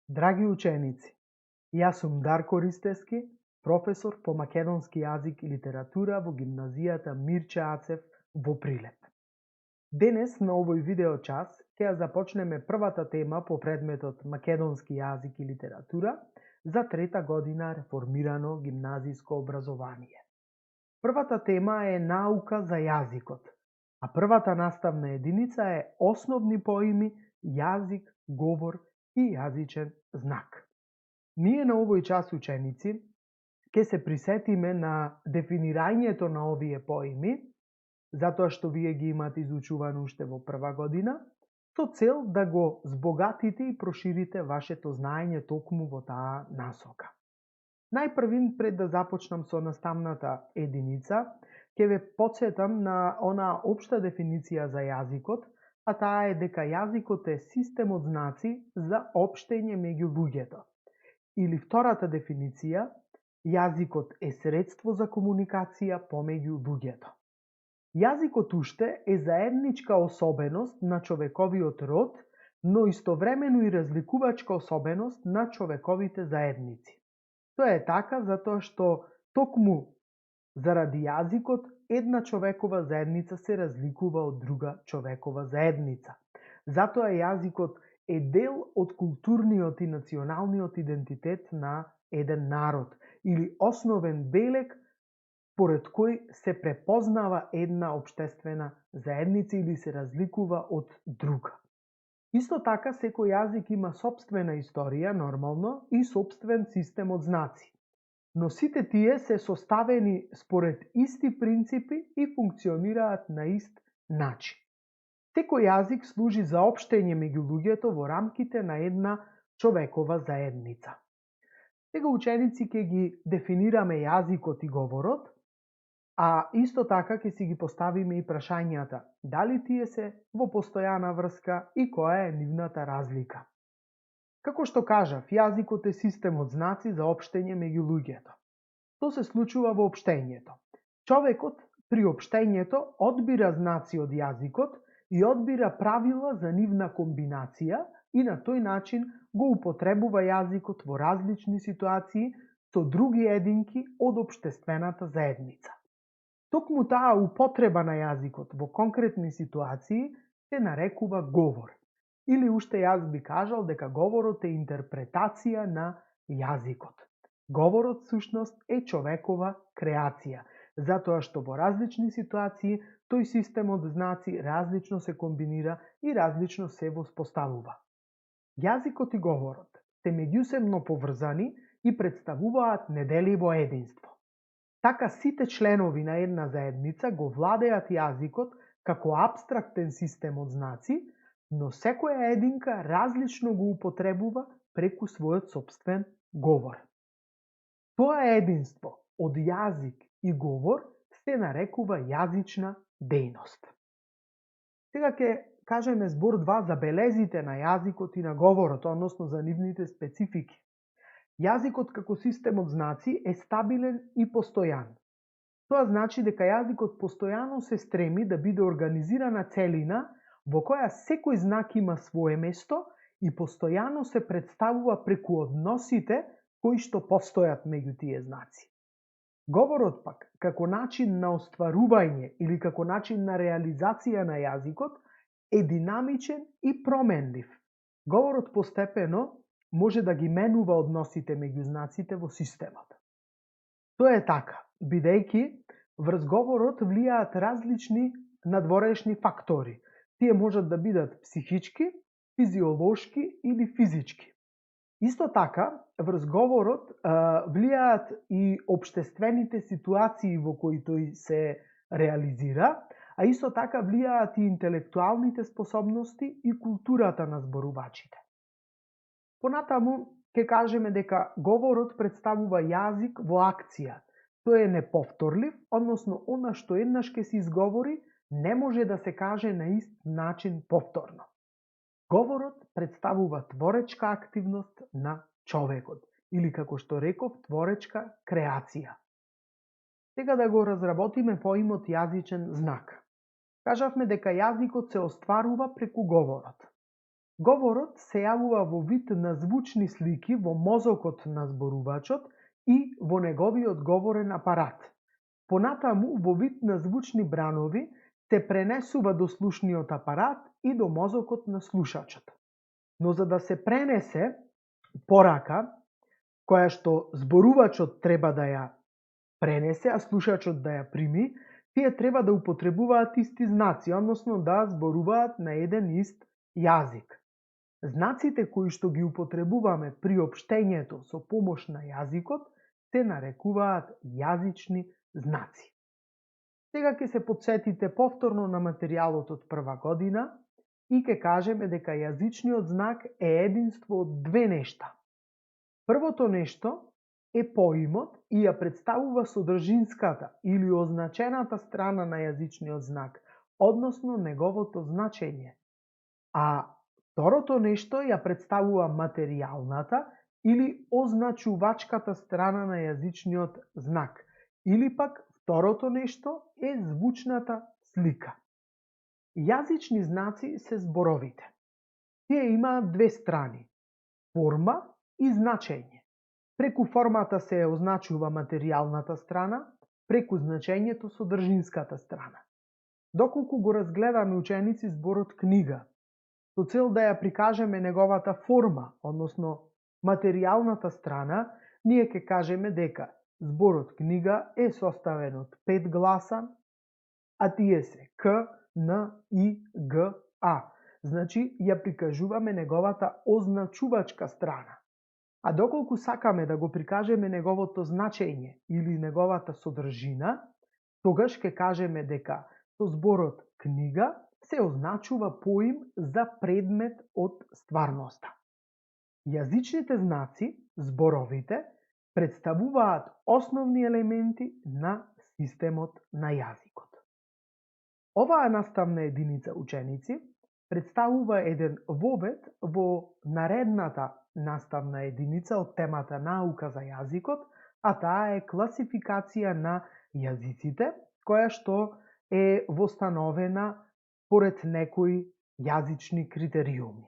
Драги ученици, јас сум Дарко Ристевски, професор по македонски јазик и литература во гимназијата Мирче Ацев во Прилеп. Денес на овој видео час ќе ја започнеме првата тема по предметот македонски јазик и литература за трета година реформирано гимназиско образование. Првата тема е наука за јазикот, а првата наставна единица е основни поими, јазик, говор и јазичен знак. Ние на овој час, ученици, ќе се присетиме на дефинирањето на овие поими, затоа што вие ги имате изучувано уште во прва година, со цел да го збогатите и проширите вашето знаење токму во таа насока. Најпрвин, пред да започнам со наставната единица, ќе ве потсетам на она општа дефиниција за јазикот, а таа е дека јазикот е систем од знаци за општење меѓу луѓето. Или втората дефиниција, јазикот е средство за комуникација помеѓу луѓето. Јазикот уште е заедничка особеност на човековиот род, но истовремено и разликувачка особеност на човековите заедници. Тоа е така затоа што токму заради јазикот една човекова заедница се разликува од друга човекова заедница. Затоа јазикот е дел од културниот и националниот идентитет на еден народ или основен белег поред кој се препознава една општествена заедница или се разликува од друга. Исто така, секој јазик има сопствена историја, нормално, и сопствен систем од знаци. Но сите тие се составени според исти принципи и функционираат на ист начин. Секој јазик служи за општење меѓу луѓето во рамките на една човекова заедница. Сега, ученици, ќе ги дефинираме јазикот и говорот, а исто така ќе си ги поставиме и прашањата дали тие се во постојана врска и која е нивната разлика. Како што кажав, јазикот е систем од знаци за општење меѓу луѓето. Тоа се случува во општењето. Човекот при општењето одбира знаци од јазикот и одбира правила за нивна комбинација и на тој начин го употребува јазикот во различни ситуации со други единки од општествената заедница. Токму таа употреба на јазикот во конкретни ситуации се нарекува говор. Или уште јас би кажал дека говорот е интерпретација на јазикот. Говорот сушност е човекова креација, затоа што во различни ситуации тој систем од знаци различно се комбинира и различно се воспоставува. Јазикот и говорот се меѓусебно поврзани и представуваат неделиво единство. Така сите членови на една заедница го владеат јазикот како апстрактен систем од знаци, но секоја единка различно го употребува преку својот сопствен говор. Тоа единство од јазик и говор се нарекува јазична дејност. Сега ќе кажеме збор два за белезите на јазикот и на говорот, односно за нивните специфики. Јазикот како систем од знаци е стабилен и постојан. Тоа значи дека јазикот постојано се стреми да биде организирана целина во која секој знак има свое место и постојано се представува преку односите кои што постојат меѓу тие знаци. Говорот пак, како начин на остварување или како начин на реализација на јазикот, е динамичен и променлив. Говорот постепено може да ги менува односите меѓу знаците во системот. Тоа е така, бидејќи врз говорот влијаат различни надворешни фактори. Тие можат да бидат психички, физиолошки или физички. Исто така, врз говорот влијаат и општествените ситуации во кои тој се реализира, а исто така влијаат и интелектуалните способности и културата на зборувачите. Понатаму ќе кажеме дека говорот представува јазик во акција. Тој е неповторлив, односно она што еднаш ќе се изговори, не може да се каже на ист начин повторно. Говорот представува творечка активност на човекот, или како што реков, творечка креација. Сега да го разработиме поимот јазичен знак. Кажавме дека јазикот се остварува преку говорот. Говорот се јавува во вид на звучни слики во мозокот на зборувачот и во неговиот говорен апарат. Понатаму, во вид на звучни бранови, се пренесува до слушниот апарат и до мозокот на слушачот. Но за да се пренесе порака, која што зборувачот треба да ја пренесе, а слушачот да ја прими, тие треба да употребуваат исти знаци, односно да зборуваат на еден ист јазик. Знаците кои што ги употребуваме при општењето со помош на јазикот се нарекуваат јазични знаци. Сега ќе се потсетите повторно на материјалот од прва година и ќе кажеме дека јазичниот знак е единство од две нешта. Првото нешто е поимот и ја представува содржинската или означената страна на јазичниот знак, односно неговото значење. А второто нешто ја представува материјалната или означувачката страна на јазичниот знак, или пак второто нешто е звучната слика. Јазични знаци се зборовите. Тие имаат две страни – форма и значење. Преку формата се означува материјалната страна, преку значењето содржинската страна. Доколку го разгледаме ученици зборот книга, со цел да ја прикажеме неговата форма, односно материјалната страна, ние ќе кажеме дека зборот книга е составен од 5 гласа, а тие се К, Н, И, Г, А. Значи, ја прикажуваме неговата означувачка страна. А доколку сакаме да го прикажеме неговото значење или неговата содржина, тогаш ќе кажеме дека со зборот книга се означува поим за предмет од стварноста. Јазичните знаци, зборовите, представуваат основни елементи на системот на јазикот. Оваа наставна единица, ученици, представува еден вовед во наредната наставна единица од темата наука за јазикот, а таа е класификација на јазиците, која што е востановена поред некои јазични критериуми.